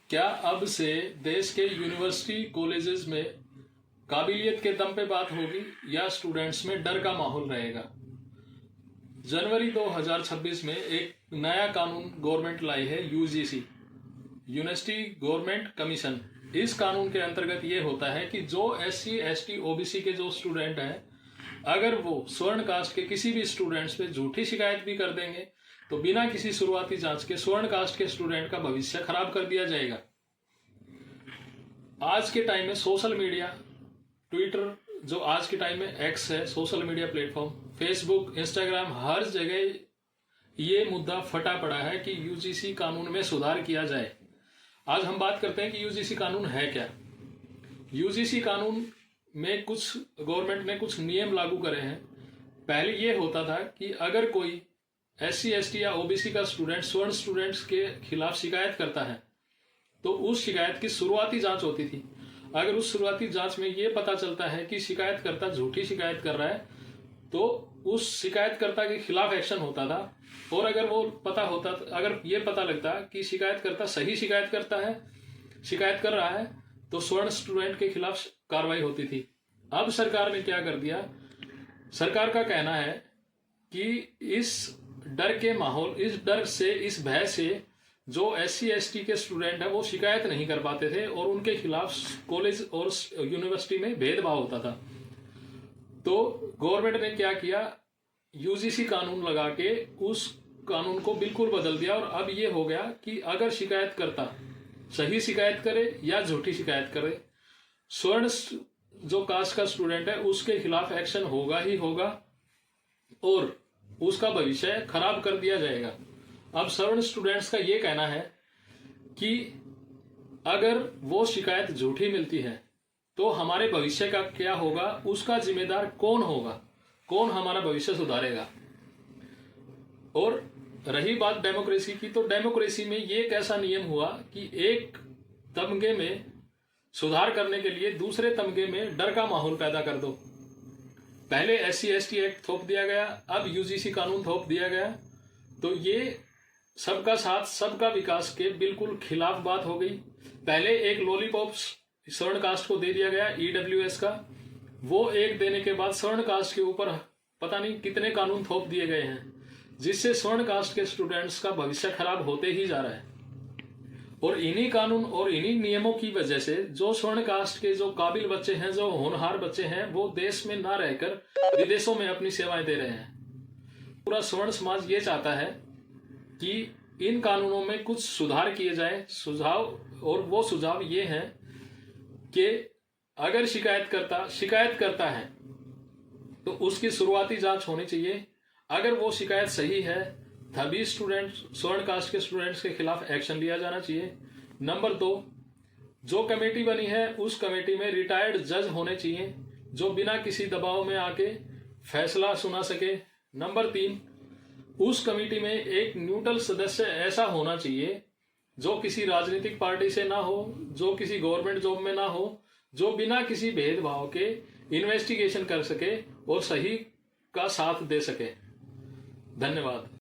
क्या अब से देश के यूनिवर्सिटी कॉलेजेस में काबिलियत के दम पे बात होगी या स्टूडेंट्स में डर का माहौल रहेगा? जनवरी 2026 में एक नया कानून गवर्नमेंट लाई है, यूजीसी, यूनिवर्सिटी गवर्नमेंट कमीशन। इस कानून के अंतर्गत ये होता है कि जो SC ST OBC के जो स्टूडेंट हैं, अगर वो स्वर्ण कास्ट के किसी भी स्टूडेंट्स पे झूठी शिकायत भी कर देंगे तो बिना किसी शुरुआती जांच के स्वर्ण कास्ट के स्टूडेंट का भविष्य खराब कर दिया जाएगा। आज के टाइम में सोशल मीडिया, ट्विटर, जो आज के टाइम में एक्स है, social media platform, Facebook, Instagram, हर जगह ये मुद्दा फटा पड़ा है कि यूजीसी कानून में सुधार किया जाए। आज हम बात करते हैं कि यूजीसी कानून है क्या। यूजीसी कानून में कुछ गवर्नमेंट ने कुछ नियम लागू करे हैं। पहले ये होता था कि अगर कोई SC ST या OBC का स्टूडेंट स्वर्ण स्टूडेंट्स के खिलाफ शिकायत करता है तो उस शिकायत की शुरुआती जांच होती थी। अगर उस शुरुआती जांच में ये पता चलता है कि शिकायतकर्ता झूठी शिकायत कर रहा है तो उस शिकायतकर्ता के खिलाफ एक्शन होता था। और अगर ये पता लगता कि शिकायतकर्ता सही शिकायत कर रहा है तो स्वर्ण स्टूडेंट के खिलाफ कार्रवाई होती थी। अब सरकार ने क्या कर दिया? सरकार का कहना है कि इस डर के माहौल, इस डर से, इस भय से जो SC ST के स्टूडेंट है वो शिकायत नहीं कर पाते थे और उनके खिलाफ कॉलेज और यूनिवर्सिटी में भेदभाव होता था। तो गवर्नमेंट ने क्या किया? यूजीसी कानून लगा के उस कानून को बिल्कुल बदल दिया। और अब ये हो गया कि अगर शिकायतकर्ता सही शिकायत करे या झूठी शिकायत करे, स्वर्ण जो कास्ट का स्टूडेंट है उसके खिलाफ एक्शन होगा ही होगा और उसका भविष्य खराब कर दिया जाएगा। अब स्वर्ण स्टूडेंट्स का ये कहना है कि अगर वो शिकायत झूठी मिलती है तो हमारे भविष्य का क्या होगा, उसका जिम्मेदार कौन होगा, कौन हमारा भविष्य सुधारेगा। और रही बात डेमोक्रेसी की, तो डेमोक्रेसी में ये एक ऐसा नियम हुआ कि एक तमगे में सुधार करने के लिए दूसरे तमगे में डर का माहौल पैदा कर दो। पहले SC ST एक्ट थोप दिया गया, अब यूजीसी कानून थोप दिया गया, तो ये सबका साथ सबका विकास के बिल्कुल खिलाफ बात हो गई। पहले एक लॉलीपॉप स्वर्ण कास्ट को दे दिया गया EWS का, वो एक देने के बाद स्वर्ण कास्ट के ऊपर पता नहीं कितने कानून थोप दिए गए हैं, जिससे स्वर्ण कास्ट के स्टूडेंट्स का भविष्य खराब होते ही जा रहा है। और इन्हीं कानून और इन्हीं नियमों की वजह से जो स्वर्ण कास्ट के जो काबिल बच्चे हैं, जो होनहार बच्चे हैं, वो देश में ना रहकर विदेशों में अपनी सेवाएं दे रहे हैं। पूरा स्वर्ण समाज ये चाहता है कि इन कानूनों में कुछ सुधार किए जाए। और वो सुझाव ये हैं कि अगर शिकायत करता है तो उसकी शुरुआती जांच होनी चाहिए। अगर वो शिकायत सही है तभी स्वर्ण कास्ट के स्टूडेंट्स के खिलाफ एक्शन लिया जाना चाहिए। नंबर 2, जो कमेटी बनी है उस कमेटी में रिटायर्ड जज होने चाहिए जो बिना किसी दबाव में आके फैसला सुना सके। नंबर 3, उस कमेटी में एक न्यूट्रल सदस्य ऐसा होना चाहिए जो किसी राजनीतिक पार्टी से ना हो, जो किसी गवर्नमेंट जॉब में ना हो, जो बिना किसी भेदभाव के इन्वेस्टिगेशन कर सके और सही का साथ दे सके। धन्यवाद।